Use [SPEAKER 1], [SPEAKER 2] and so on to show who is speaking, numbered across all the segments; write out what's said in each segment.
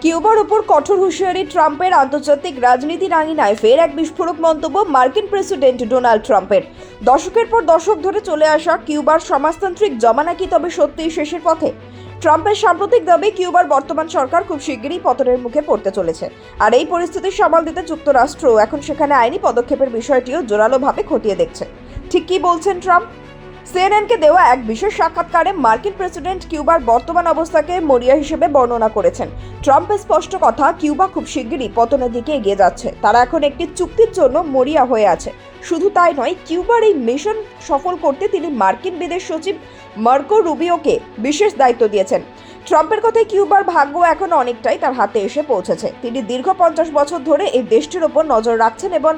[SPEAKER 1] কিউবার উপর কঠোর হুঁশিয়ারি ট্রাম্পের। আন্তর্জাতিক রাজনীতির আঙিনায় ফের এক বিস্ফোরক মন্তব্য মার্কিন প্রেসিডেন্ট ডোনাল্ড ট্রাম্পের। দশকের পর দশক ধরে চলে আসা কিউবার সমাজতান্ত্রিক জমানা কি তবে সত্যিই শেষের পথে? ট্রাম্পের সাম্প্রতিক দাবি কিউবার বর্তমান সরকার খুব শিগগিরই পতনের মুখে পড়তে চলেছে। আর এই পরিস্থিতি সামাল দিতে যুক্তরাষ্ট্র এখন সেখানে আইনি পদক্ষেপের বিষয়টিও জোরালোভাবে খতিয়ে দেখছে। ঠিক কি বলছেন ট্রাম্প? সিএনএনকে দেওয়া এক বিশেষ সাক্ষাৎকারে মার্কিন প্রেসিডেন্ট কিউবার বর্তমান অবস্থাকে মরিয়া হিসেবে বর্ণনা করেছেন। ট্রাম্পের স্পষ্ট কথা, কিউবা খুব শিগগিরই পতনের দিকে এগিয়ে যাচ্ছে। তারা এখন একটি চুক্তির জন্য মরিয়া হয়ে আছে। শুধু তাই নয়, কিউবার এই মিশন সফল করতে তিনি মার্কিন বিদেশ সচিব মার্কো রুবিওকে বিশেষ দায়িত্ব দিয়েছেন। ট্রাম্পের কথায় কিউবার ভাগ্য এখন অনেকটাই তার হাতে এসে পৌঁছেছে। তিনি দীর্ঘ 50 বছর ধরে এই দেশটির ওপর নজর রাখছেন এবং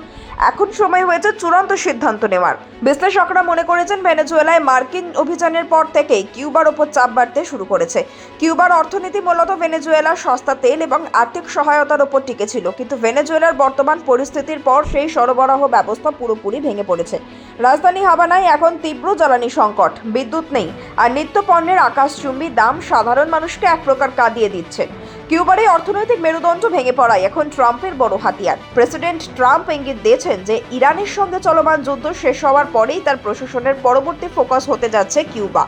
[SPEAKER 1] এখন সময় হয়েছে চূড়ান্ত সিদ্ধান্ত নেওয়ার। বিশ্লেষকরা মনে করেছেন ভেনেজুয়েলায় মার্কিন অভিযানের পর থেকেই কিউবার ওপর চাপ বাড়তে শুরু করেছে। কিউবার অর্থনীতি মূলত ভেনেজুয়েলার সস্তা তেল এবং আর্থিক সহায়তার ওপর টিকে ছিল, কিন্তু ভেনেজুয়েলার বর্তমান পরিস্থিতির পর সেই সরবরাহ ব্যবস্থা পুরোপুরি ভেঙে পড়েছে। রাজধানী হাভানায় এখন তীব্র জ্বালানি সংকট, বিদ্যুৎ নেই, আর নিত্য পণ্যের আকাশচুম্বী দাম সাধারণ মানুষকে এক প্রকার কাঁদিয়ে দিচ্ছে। কিউবার এই অর্থনৈতিক মেরুদণ্ড ভেঙে পড়ায় এখন ট্রাম্পের বড় হাতিয়ার। প্রেসিডেন্ট ট্রাম্প ইঙ্গিত দিয়েছেন যে ইরানের সঙ্গে চলমান যুদ্ধ শেষ হওয়ার পরেই তার প্রশাসনের পরবর্তী ফোকাস হতে যাচ্ছে কিউবা।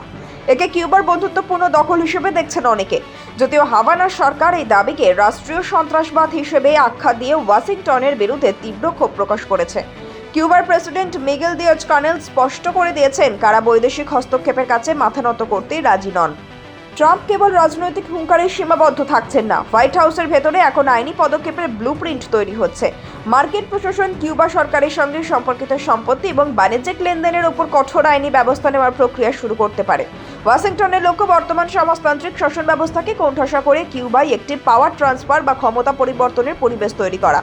[SPEAKER 1] একে কিউবার বন্ধুত্বপূর্ণ দখল হিসেবে দেখছেন অনেকে। যদিও হাভানার সরকার এই দাবিকে রাষ্ট্রীয় সন্ত্রাসবাদ হিসেবে আখ্যা দিয়ে ওয়াশিংটনের বিরুদ্ধে তীব্র ক্ষোভ প্রকাশ করেছে। কিউবার প্রেসিডেন্ট মিগেল দিয়াজ কানেল স্পষ্ট করে দিয়েছেন, কারা বৈদেশিক হস্তক্ষেপের কাছে মাথা নত করতেই রাজি নন। ট্রাম্প কেবল রাজনৈতিক হুঙ্কারে সীমাবদ্ধ থাকছেন না, হোয়াইট হাউসের ভেতরে এখন আইনি পদক্ষেপের ব্লুপ্রিন্ট তৈরি হচ্ছে। মার্কিন প্রশাসন কিউবা সরকারের সঙ্গে সম্পর্কিত সম্পত্তি এবং বাণিজ্যিক লেনদেনের উপর কঠোর আইনি ব্যবস্থা নেওয়ার প্রক্রিয়া শুরু করতে পারে। ওয়াশিংটনের লক্ষ্য বর্তমান সমাজতান্ত্রিক শাসন ব্যবস্থাকে কোণঠাসা করে কিউবায় একটি পাওয়ার ট্রান্সফার বা ক্ষমতা পরিবর্তনের পরিবেশ তৈরি করা।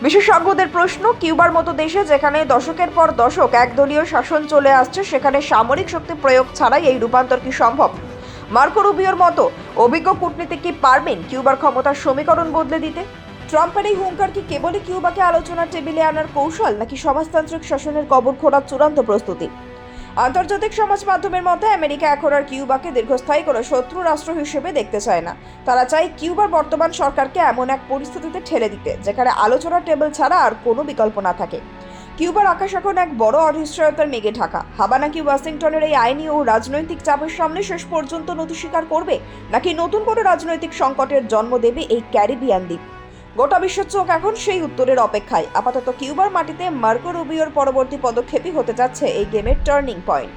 [SPEAKER 1] বিশেষজ্ঞদের প্রশ্ন, কিউবার মতো দেশে যেখানে দশকের পর দশক একদলীয় শাসন চলে আসছে, সেখানে সামরিক শক্তি প্রয়োগ ছাড়াই এই রূপান্তর কি সম্ভব? মার্কো রুবিওর মতো অভিজ্ঞ কূটনীতিক কি পারবেন কিউবার ক্ষমতার সমীকরণ বদলে দিতে? ট্রাম্পের এই হুঙ্কার কি কেবলই কিউবাকে আলোচনার টেবিলে আনার কৌশল, নাকি সমাজতান্ত্রিক শাসনের কবর খোঁড়ার চূড়ান্ত প্রস্তুতি? আন্তর্জাতিক সমাজ মাধ্যমের মতে আমেরিকা এখন আর কিউবাকে দীর্ঘস্থায়ী কোনো শত্রু রাষ্ট্র হিসেবে দেখতে চায় না। তারা চায় কিউবার বর্তমান সরকারকে এমন এক পরিস্থিতিতে ঠেলে দিতে যেখানে আলোচনার টেবিল ছাড়া আর কোনো বিকল্প না থাকে। কিউবার আকাশ এখন এক বড় অনিশ্চয়তার মেঘে ঢাকা। হাভানা কি ওয়াশিংটনের এই আইনি ও রাজনৈতিক চাপের সামনে শেষ পর্যন্ত নতি স্বীকার করবে, নাকি নতুন কোনো রাজনৈতিক সংকটের জন্ম দেবে এই ক্যারিবিয়ান দ্বীপ? গোটা বিশ্বের চোখ এখন সেই উত্তরের অপেক্ষায়। আপাতত কিউবার মাটিতে মার্কো রুবিওর পরবর্তী পদক্ষেপই হতে যাচ্ছে এই গেমের টার্নিং পয়েন্ট।